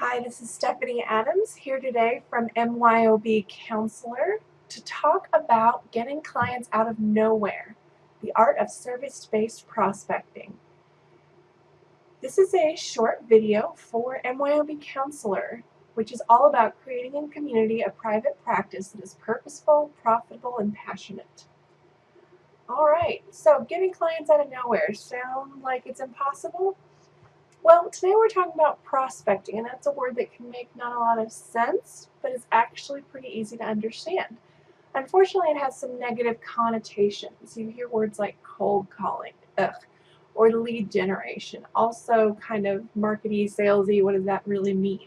Hi, this is Stephanie Adams here today from MYOB Counselor to talk about getting clients out of nowhere, the art of service-based prospecting. This is a short video for MYOB Counselor, which is all about creating a community of private practice that is purposeful, profitable, and passionate. All right, so getting clients out of nowhere sound like it's impossible? Well, today we're talking about prospecting, and that's a word that can make not a lot of sense, but is actually pretty easy to understand. Unfortunately, it has some negative connotations. You hear words like cold calling, ugh, or lead generation, also kind of markety, salesy. What does that really mean?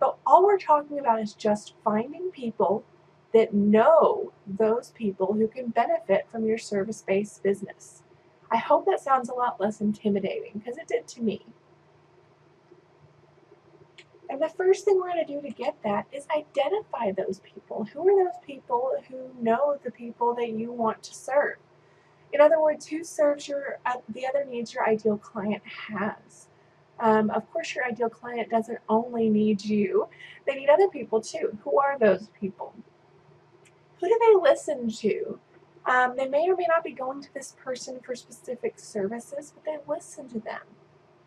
But all we're talking about is just finding people that know those people who can benefit from your service-based business. I hope that sounds a lot less intimidating, because it did to me. And the first thing we're going to do to get that is identify those people. Who are those people who know the people that you want to serve? In other words, who serves the other needs your ideal client has? Of course, your ideal client doesn't only need you. They need other people too. Who are those people? Who do they listen to? They may or may not be going to this person for specific services, but they listen to them.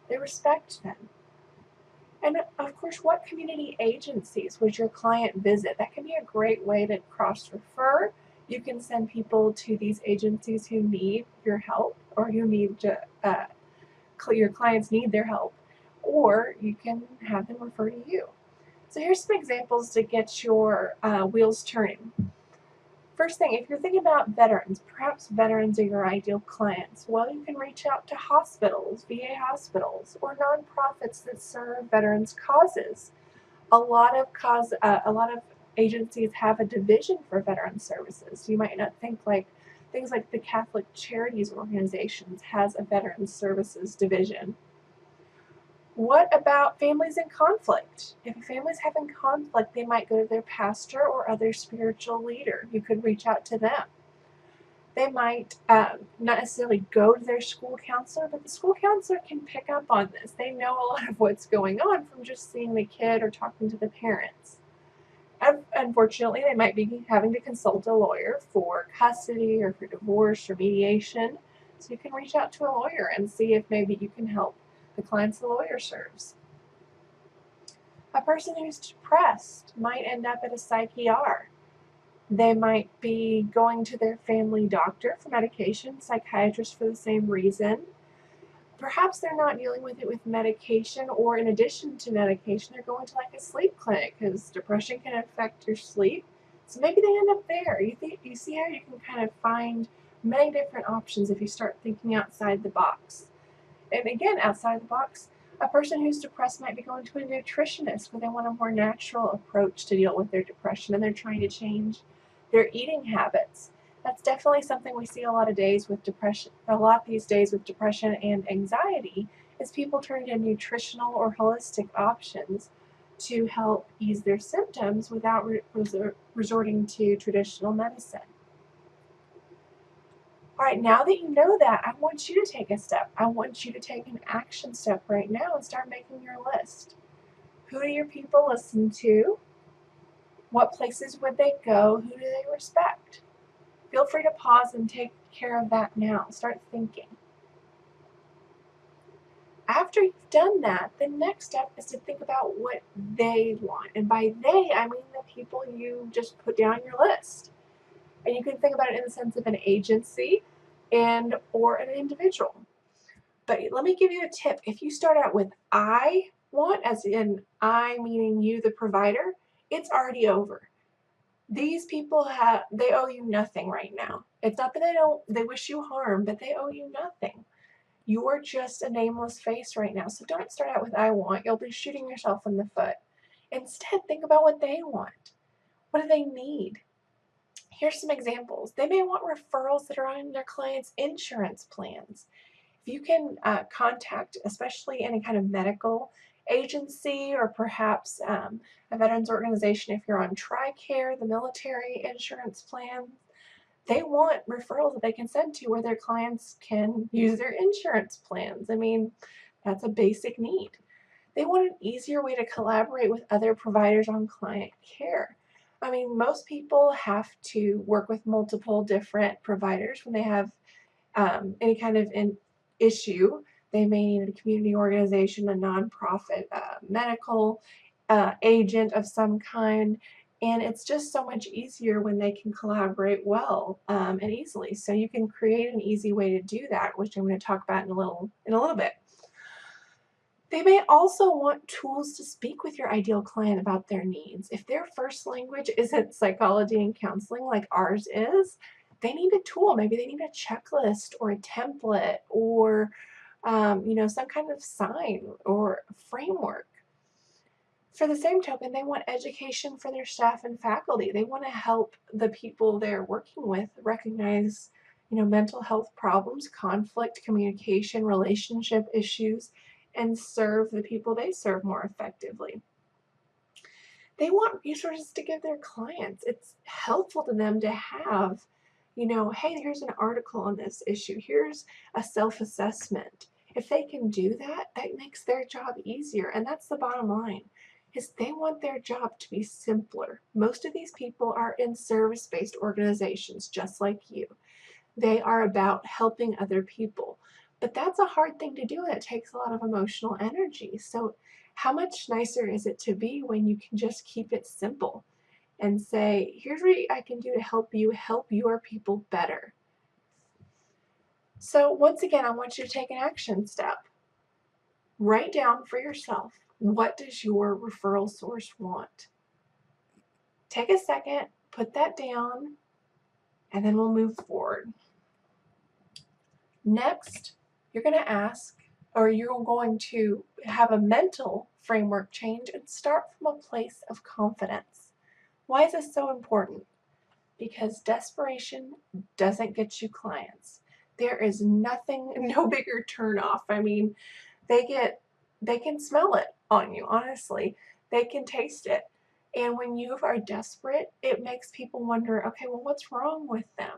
They respect them. And of course, what community agencies would your client visit? That can be a great way to cross-refer. You can send people to these agencies who need your help, or who need your clients need their help, or you can have them refer to you. So here's some examples to get your wheels turning. First thing, if you're thinking about veterans, perhaps veterans are your ideal clients. Well, you can reach out to hospitals, VA hospitals, or nonprofits that serve veterans' causes. A lot of agencies have a division for veteran services. You might not think like things like the Catholic Charities Organizations has a veteran services division. What about families in conflict? If a family's having conflict, they might go to their pastor or other spiritual leader. You could reach out to them. They might not necessarily go to their school counselor, but the school counselor can pick up on this. They know a lot of what's going on from just seeing the kid or talking to the parents. Unfortunately, they might be having to consult a lawyer for custody or for divorce or mediation. So you can reach out to a lawyer and see if maybe you can help the clients the lawyer serves. A person who's depressed might end up at a psych ER. They might be going to their family doctor for medication, psychiatrist for the same reason. Perhaps they're not dealing with it with medication, or in addition to medication, they're going to like a sleep clinic because depression can affect your sleep. So maybe they end up there. You see how you can kind of find many different options if you start thinking outside the box. And again, outside the box, a person who's depressed might be going to a nutritionist where they want a more natural approach to deal with their depression, and they're trying to change their eating habits. That's definitely something we see a lot these days with depression and anxiety, is people turning to nutritional or holistic options to help ease their symptoms without resorting to traditional medicine. All right, now that you know that, I want you to take a step. I want you to take an action step right now and start making your list. Who do your people listen to? What places would they go? Who do they respect? Feel free to pause and take care of that now. Start thinking. After you've done that, the next step is to think about what they want. And by they, I mean the people you just put down your list. And you can think about it in the sense of an agency or an individual. But let me give you a tip. If you start out with I want, as in I meaning you, the provider, it's already over. These people they owe you nothing right now. It's not that they wish you harm, but they owe you nothing. You're just a nameless face right now. So don't start out with I want. You'll be shooting yourself in the foot. Instead, think about what they want. What do they need? Here's some examples. They may want referrals that are on their clients' insurance plans. If you can contact, especially any kind of medical agency, or perhaps a veterans organization, if you're on TRICARE, the military insurance plan, they want referrals that they can send to where their clients can use their insurance plans. I mean, that's a basic need. They want an easier way to collaborate with other providers on client care. I mean, most people have to work with multiple different providers when they have any kind of an issue. They may need a community organization, a nonprofit, medical agent of some kind, and it's just so much easier when they can collaborate well and easily. So you can create an easy way to do that, which I'm going to talk about in a little bit. They may also want tools to speak with your ideal client about their needs. If their first language isn't psychology and counseling like ours is, they need a tool. Maybe they need a checklist or a template or some kind of sign or framework. For the same token, they want education for their staff and faculty. They want to help the people they're working with recognize, mental health problems, conflict, communication, relationship issues, and serve the people they serve more effectively. They want resources to give their clients. It's helpful to them to have, hey, here's an article on this issue. Here's a self-assessment. If they can do that, that makes their job easier. And that's the bottom line, is they want their job to be simpler. Most of these people are in service-based organizations, just like you. They are about helping other people. But that's a hard thing to do, and it takes a lot of emotional energy. So how much nicer is it to be when you can just keep it simple and say, here's what I can do to help you help your people better. So once again, I want you to take an action step. Write down for yourself, what does your referral source want? Take a second, put that down, and then we'll move forward. Next, you're going to ask, or you're going to have a mental framework change and start from a place of confidence. Why is this so important? Because desperation doesn't get you clients. There is nothing, no bigger turnoff. I mean, they can smell it on you, honestly. They can taste it. And when you are desperate, it makes people wonder, okay, well, what's wrong with them?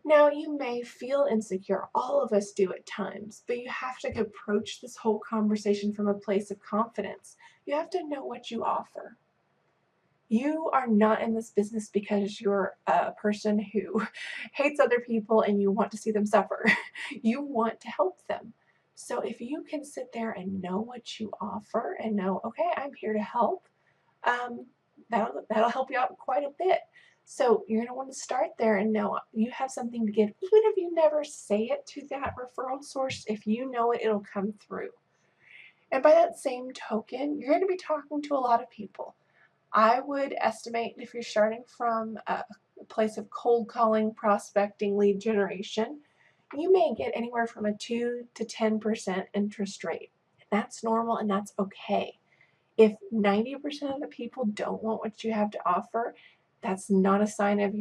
Now, you may feel insecure. All of us do at times, but you have to approach this whole conversation from a place of confidence. You have to know what you offer. You are not in this business because you're a person who hates other people and you want to see them suffer. You want to help them. So if you can sit there and know what you offer and know, okay, I'm here to help, that'll help you out quite a bit. So you're going to want to start there and know you have something to give. Even if you never say it to that referral source, if you know it, it'll come through. And by that same token, you're going to be talking to a lot of people. I would estimate, if you're starting from a place of cold calling, prospecting, lead generation, you may get anywhere from a 2 to 10% interest rate. That's normal and that's okay. If 90% of the people don't want what you have to offer, that's not a sign of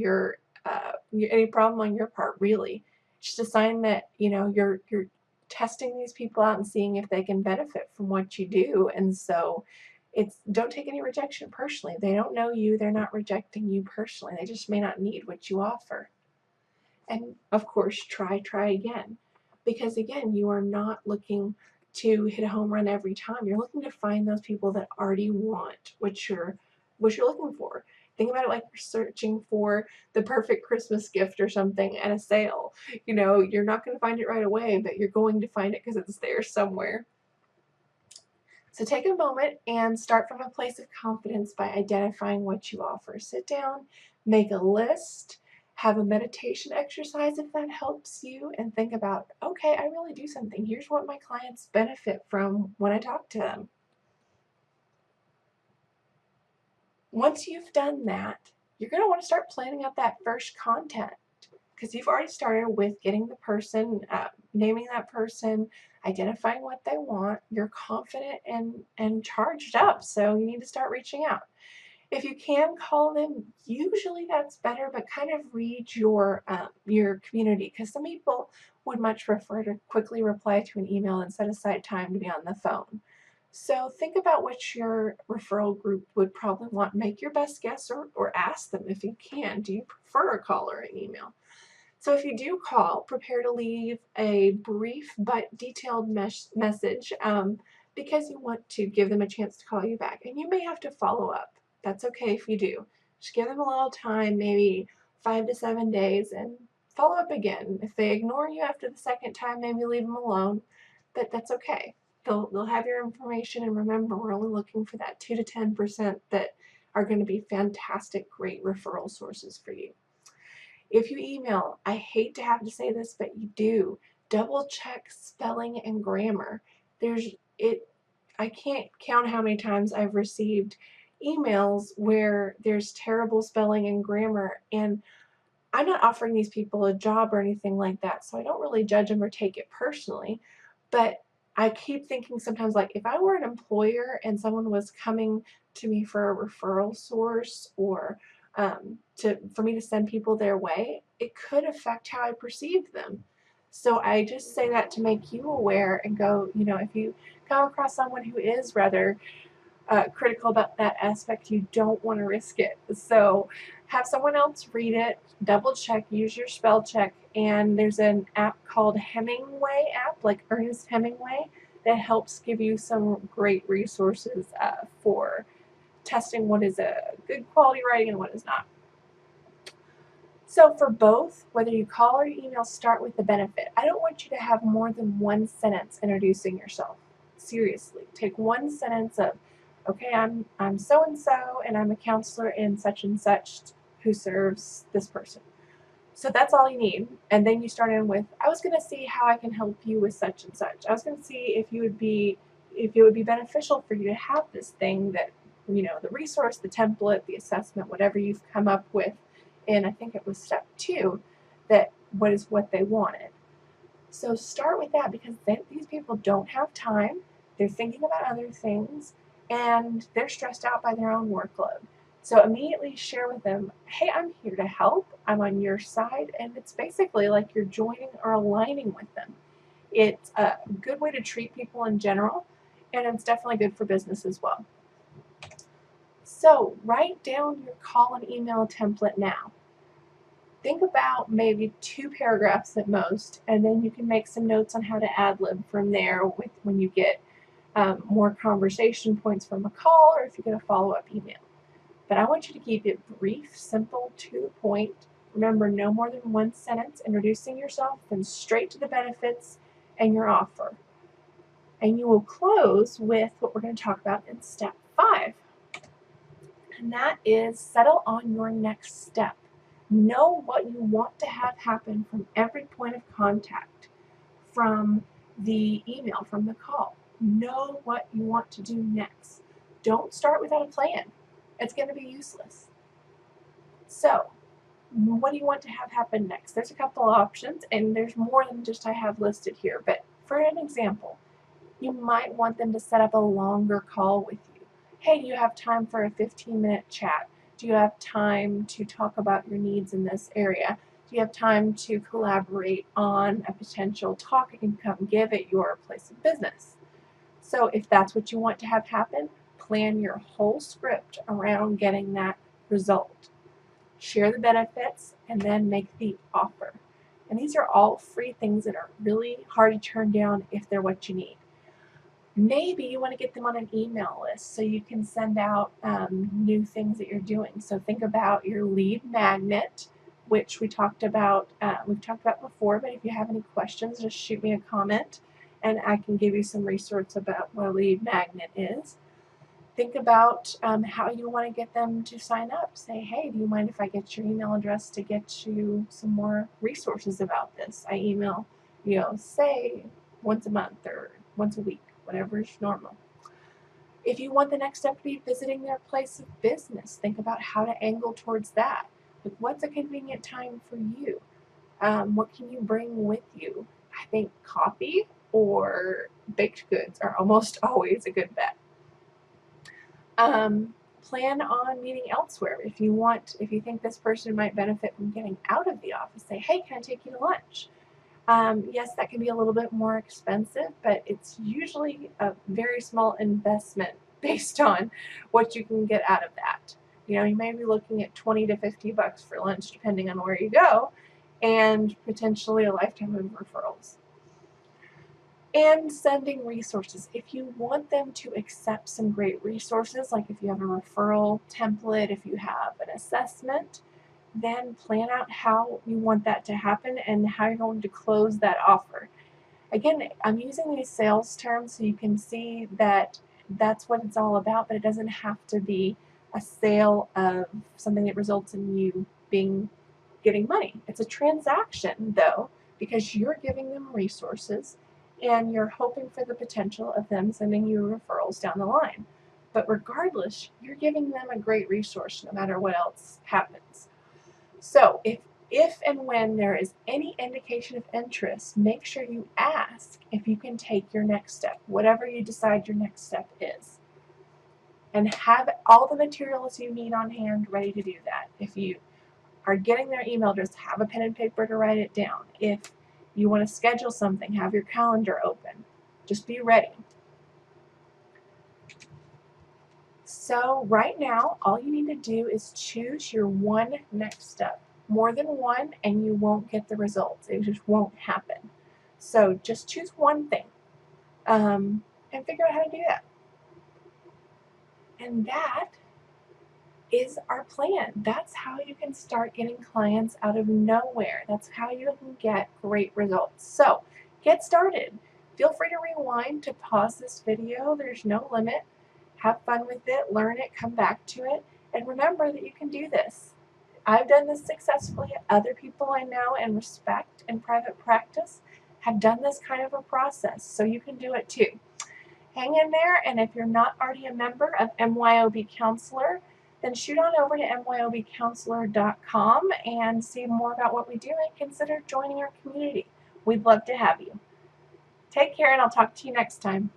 any problem on your part, really. It's just a sign that you're testing these people out and seeing if they can benefit from what you do. And so don't take any rejection personally. They don't know you. They're not rejecting you personally. They just may not need what you offer. And of course, try again. Because again, you are not looking to hit a home run every time. You're looking to find those people that already want what you're looking for. Think about it like you're searching for the perfect Christmas gift or something at a sale. You're not going to find it right away, but you're going to find it because it's there somewhere. So take a moment and start from a place of confidence by identifying what you offer. Sit down, make a list, have a meditation exercise if that helps you, and think about, okay, I really do something. Here's what my clients benefit from when I talk to them. Once you've done that, you're going to want to start planning out that first content, because you've already started with getting the person, naming that person, identifying what they want. You're confident and charged up, so you need to start reaching out. If you can call them, usually that's better, but kind of read your community, because some people would much prefer to quickly reply to an email and set aside time to be on the phone. So think about what your referral group would probably want. Make your best guess, or ask them if you can. Do you prefer a call or an email? So if you do call, prepare to leave a brief but detailed message. because you want to give them a chance to call you back. And you may have to follow up. That's okay if you do. Just give them a little time, maybe 5 to 7 days, and follow up again. If they ignore you after the second time, maybe leave them alone. But that's okay. They'll have your information, and remember, we're only looking for that 2 to 10% that are going to be fantastic, great referral sources for you. If you email, I hate to have to say this, but you do, double check spelling and grammar. I can't count how many times I've received emails where there's terrible spelling and grammar, and I'm not offering these people a job or anything like that, so I don't really judge them or take it personally. But I keep thinking sometimes, like, if I were an employer and someone was coming to me for a referral source, or for me to send people their way, it could affect how I perceive them. So I just say that to make you aware and go, if you come across someone who is rather critical about that aspect, you don't want to risk it. So have someone else read it, double check, use your spell check, and there's an app called Hemingway app, like Ernest Hemingway, that helps give you some great resources for testing what is a good quality writing and what is not. So for both, whether you call or email, start with the benefit. I don't want you to have more than one sentence introducing yourself. Seriously, take one sentence of, okay, I'm so-and-so, and I'm a counselor in such and such who serves this person. So that's all you need. And then you start in with, I was going to see how I can help you with such and such. I was going to see if it would be beneficial for you to have this thing that, the resource, the template, the assessment, whatever you've come up with. And I think it was step 2, that what they wanted. So start with that, because these people don't have time. They're thinking about other things, and they're stressed out by their own workload. So immediately share with them, hey, I'm here to help. I'm on your side. And it's basically like you're joining or aligning with them. It's a good way to treat people in general, and it's definitely good for business as well. So write down your call and email template now. Think about maybe 2 paragraphs at most, and then you can make some notes on how to ad-lib from there when you get more conversation points from a call, or if you get a follow-up email. But I want you to keep it brief, simple, to the point. Remember, no more than one sentence introducing yourself, then straight to the benefits and your offer. And you will close with what we're going to talk about in step 5. And that is settle on your next step. Know what you want to have happen from every point of contact, from the email, from the call. Know what you want to do next. Don't start without a plan. It's going to be useless. So, what do you want to have happen next? There's a couple of options, and there's more than just I have listed here. But for an example, you might want them to set up a longer call with you. Hey, do you have time for a 15-minute chat? Do you have time to talk about your needs in this area? Do you have time to collaborate on a potential talk you can come give at your place of business? So if that's what you want to have happen, plan your whole script around getting that result. Share the benefits, and then make the offer. And these are all free things that are really hard to turn down if they're what you need. Maybe you want to get them on an email list so you can send out new things that you're doing. So think about your lead magnet, which we've talked about before. But if you have any questions, just shoot me a comment, and I can give you some resources about what a lead magnet is. Think about how you want to get them to sign up. Say, hey, do you mind if I get your email address to get you some more resources about this? I email, say once a month or once a week, whatever is normal. If you want the next step to be visiting their place of business, think about how to angle towards that. Like, what's a convenient time for you? What can you bring with you? I think coffee or baked goods are almost always a good bet. Plan on meeting elsewhere. If you think this person might benefit from getting out of the office, say, hey, can I take you to lunch? Yes, that can be a little bit more expensive, but it's usually a very small investment based on what you can get out of that. You may be looking at $20 to $50 for lunch, depending on where you go, and potentially a lifetime of referrals. And sending resources. If you want them to accept some great resources, like if you have a referral template, if you have an assessment, then plan out how you want that to happen and how you're going to close that offer. Again, I'm using these sales terms so you can see that that's what it's all about, but it doesn't have to be a sale of something that results in you getting money. It's a transaction, though, because you're giving them resources and you're hoping for the potential of them sending you referrals down the line. But regardless, you're giving them a great resource no matter what else happens. So if and when there is any indication of interest, make sure you ask if you can take your next step, whatever you decide your next step is. And have all the materials you need on hand ready to do that. If you are getting their email, just have a pen and paper to write it down. If you want to schedule something, have your calendar open. Just be ready. So right now, all you need to do is choose your one next step. More than one, and you won't get the results. It just won't happen. So just choose one thing and figure out how to do that. And that is our plan. That's how you can start getting clients out of nowhere. That's how you can get great results. So get started. Feel free to rewind to pause this video. There's no limit. Have fun with it, learn it, come back to it, and remember that you can do this. I've done this successfully. Other people I know and respect in private practice have done this kind of a process, so you can do it too. Hang in there, and if you're not already a member of MYOB Counselor, then shoot on over to myobcounselor.com and see more about what we do and consider joining our community. We'd love to have you. Take care, and I'll talk to you next time.